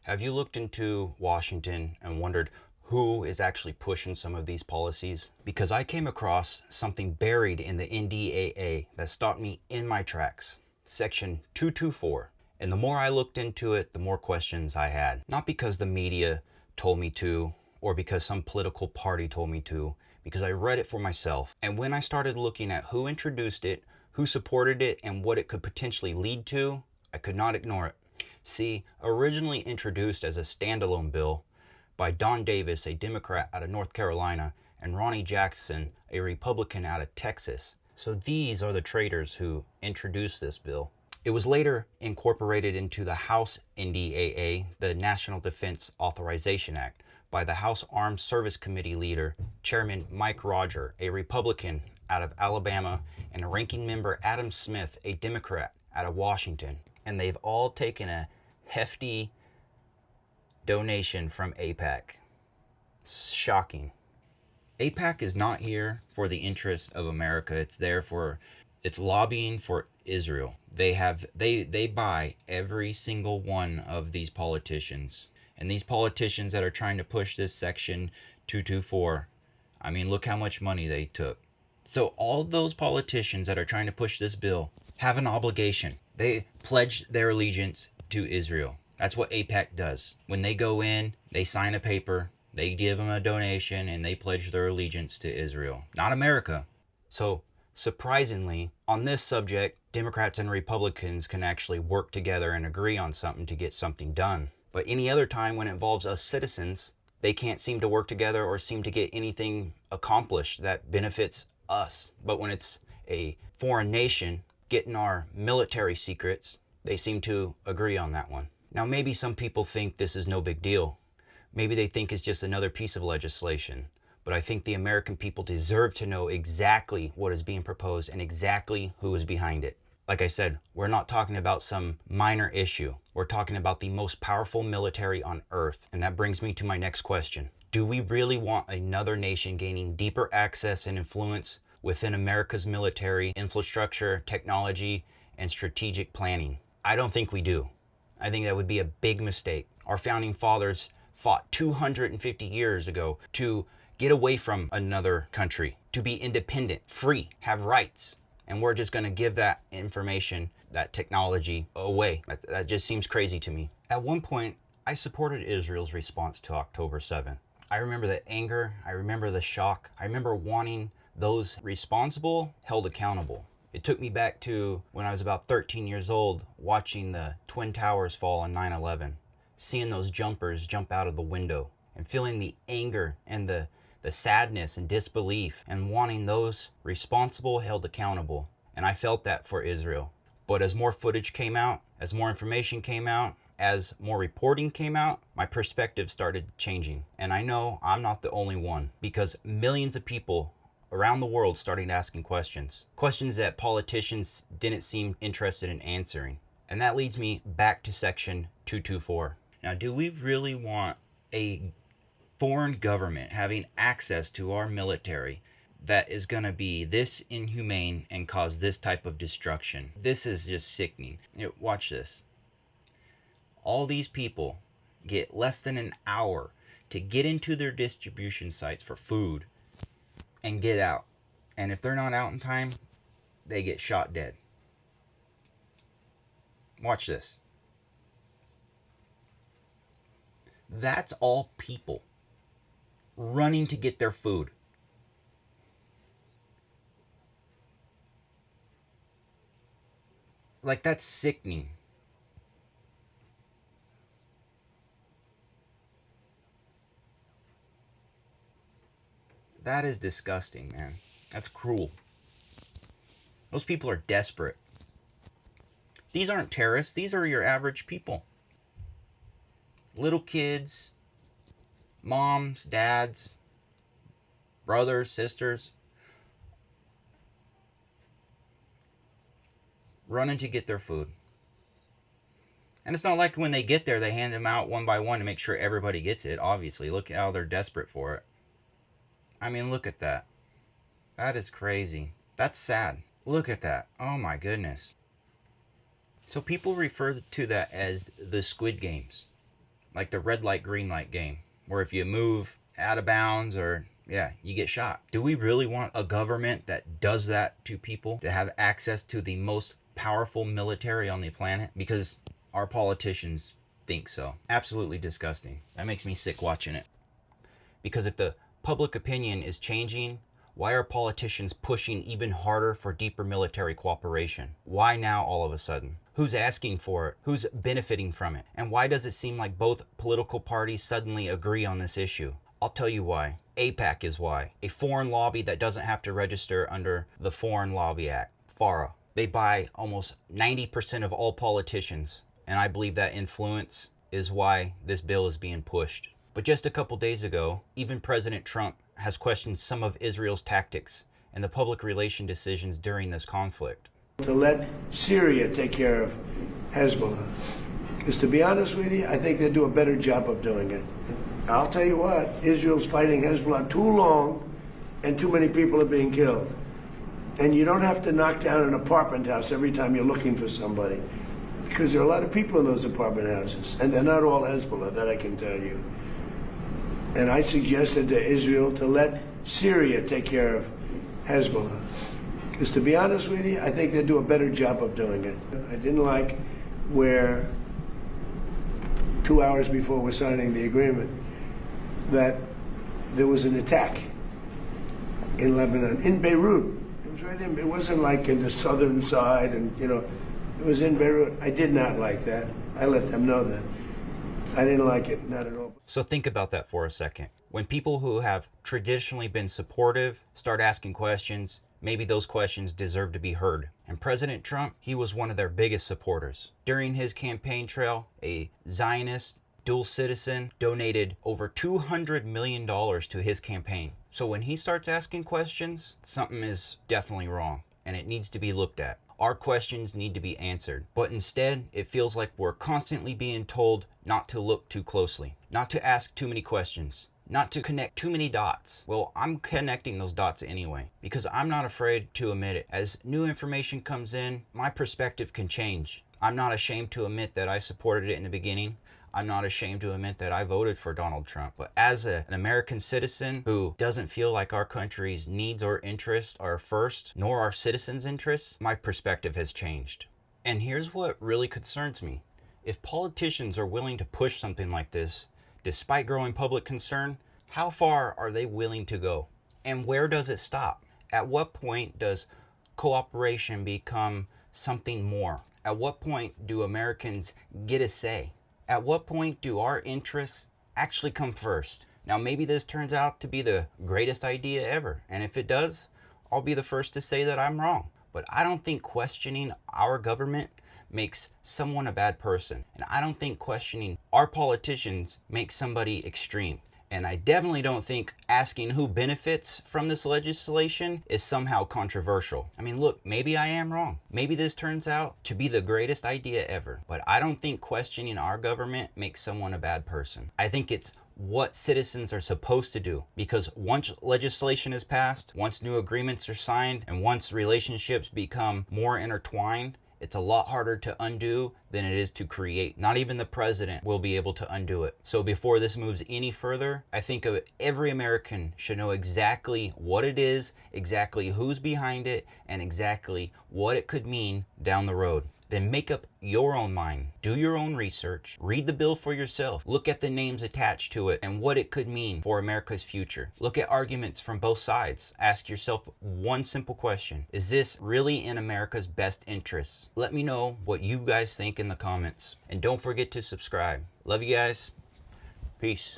Have you looked into Washington and wondered who is actually pushing some of these policies? Because I came across something buried in the NDAA that stopped me in my tracks. Section 224. And the more I looked into it, the more questions I had. Not because the media told me to, or because some political party told me to, because I read it for myself. And when I started looking at who introduced it, who supported it, and what it could potentially lead to, I could not ignore it. See, originally introduced as a standalone bill by Don Davis, a Democrat out of North Carolina, and Ronnie Jackson, a Republican out of Texas. So these are the traitors who introduced this bill. It was later incorporated into the House NDAA, the National Defense Authorization Act, by the House Armed Service Committee leader, Chairman Mike Roger, a Republican out of Alabama, and Ranking Member Adam Smith, a Democrat out of Washington. And they've all taken a hefty donation from AIPAC. Shocking. AIPAC is not here for the interests of America. It's lobbying for Israel. They buy every single one of these politicians. And these politicians that are trying to push this section 224, I mean, look how much money they took. So all those politicians that are trying to push this bill have an obligation. They pledge their allegiance to Israel. That's what AIPAC does. When they go in, they sign a paper, they give them a donation, and they pledge their allegiance to Israel, not America. So, surprisingly, on this subject, Democrats and Republicans can actually work together and agree on something to get something done. But any other time when it involves us citizens, they can't seem to work together or seem to get anything accomplished that benefits us. But when it's a foreign nation getting our military secrets, they seem to agree on that one. Now, maybe some people think this is no big deal. Maybe they think it's just another piece of legislation. But I think the American people deserve to know exactly what is being proposed and exactly who is behind it. Like I said, we're not talking about some minor issue. We're talking about the most powerful military on earth. And that brings me to my next question. Do we really want another nation gaining deeper access and influence within America's military infrastructure, technology, and strategic planning? I don't think we do. I think that would be a big mistake. Our founding fathers fought 250 years ago to get away from another country, to be independent, free, have rights. And we're just going to give that information, that technology away. That just seems crazy to me. At one point, I supported Israel's response to October 7th. I remember the anger. I remember the shock. I remember wanting those responsible held accountable. It took me back to when I was about 13 years old, watching the Twin Towers fall on 9/11, seeing those jumpers jump out of the window, and feeling the anger and the sadness and disbelief, and wanting those responsible held accountable. And I felt that for Israel. But as more footage came out, as more information came out, as more reporting came out, my perspective started changing. And I know I'm not the only one, because millions of people around the world started asking questions that politicians didn't seem interested in answering. And that leads me back to section 224. Now, do we really want a foreign government having access to our military that is going to be this inhumane and cause this type of destruction? This is just sickening. Watch this. All these people get less than an hour to get into their distribution sites for food and get out. And if they're not out in time, they get shot dead. Watch this. That's all people running to get their food. Like, that's sickening. That is disgusting, man. That's cruel. Those people are desperate. These aren't terrorists. These are your average people. Little kids, moms, dads, brothers, sisters, running to get their food. And it's not like when they get there, they hand them out one by one to make sure everybody gets it, obviously. Look how they're desperate for it. I mean, look at that. That is crazy. That's sad. Look at that. Oh my goodness. So people refer to that as the Squid Games. like the red light, green light game, where if you move out of bounds or yeah, you get shot. Do we really want a government that does that to people, to have access to the most powerful military on the planet? Because our politicians think so. Absolutely disgusting. That makes me sick watching it. Because if the public opinion is changing, why are politicians pushing even harder for deeper military cooperation? Why now all of a sudden? Who's asking for it? Who's benefiting from it? And why does it seem like both political parties suddenly agree on this issue? I'll tell you why. APAC is why. A foreign lobby that doesn't have to register under the Foreign Lobby Act, FARA. They buy almost 90% of all politicians. And I believe that influence is why this bill is being pushed. But just a couple days ago, even President Trump has questioned some of Israel's tactics and the public relation decisions during this conflict. To let Syria take care of Hezbollah. Because to be honest with you, I think they do a better job of doing it. I'll tell you what, Israel's fighting Hezbollah too long and too many people are being killed. And you don't have to knock down an apartment house every time you're looking for somebody. Because there are a lot of people in those apartment houses. And they're not all Hezbollah, that I can tell you. And I suggested to Israel to let Syria take care of Hezbollah. Because to be honest with you, I think they do a better job of doing it. I didn't like where 2 hours before we're signing the agreement, that there was an attack in Lebanon, in Beirut. It was right in, it wasn't like in the southern side and, you know, it was in Beirut. I did not like that. I let them know that. I didn't like it, not at all. So think about that for a second. When people who have traditionally been supportive start asking questions, maybe those questions deserve to be heard. And President Trump, he was one of their biggest supporters. During his campaign trail, a Zionist dual citizen donated over $200 million to his campaign. So when he starts asking questions, something is definitely wrong and it needs to be looked at. Our questions need to be answered. But instead, it feels like we're constantly being told not to look too closely, not to ask too many questions, not to connect too many dots. Well, I'm connecting those dots anyway, because I'm not afraid to admit it. As new information comes in, my perspective can change. I'm not ashamed to admit that I supported it in the beginning. I'm not ashamed to admit that I voted for Donald Trump. But as an American citizen who doesn't feel like our country's needs or interests are first, nor our citizens' interests, my perspective has changed. And here's what really concerns me. If politicians are willing to push something like this, despite growing public concern, how far are they willing to go? And where does it stop? At what point does cooperation become something more? At what point do Americans get a say? At what point do our interests actually come first? Now, maybe this turns out to be the greatest idea ever. And if it does, I'll be the first to say that I'm wrong. But I don't think questioning our government makes someone a bad person. And I don't think questioning our politicians makes somebody extreme. And I definitely don't think asking who benefits from this legislation is somehow controversial. I mean, look, maybe I am wrong. Maybe this turns out to be the greatest idea ever. But I don't think questioning our government makes someone a bad person. I think it's what citizens are supposed to do. Because once legislation is passed, once new agreements are signed, and once relationships become more intertwined, it's a lot harder to undo than it is to create. Not even the president will be able to undo it. So before this moves any further, I think every American should know exactly what it is, exactly who's behind it, and exactly what it could mean down the road. Then make up your own mind. Do your own research. Read the bill for yourself. Look at the names attached to it and what it could mean for America's future. Look at arguments from both sides. Ask yourself one simple question. Is this really in America's best interests? Let me know what you guys think in the comments. And don't forget to subscribe. Love you guys. Peace.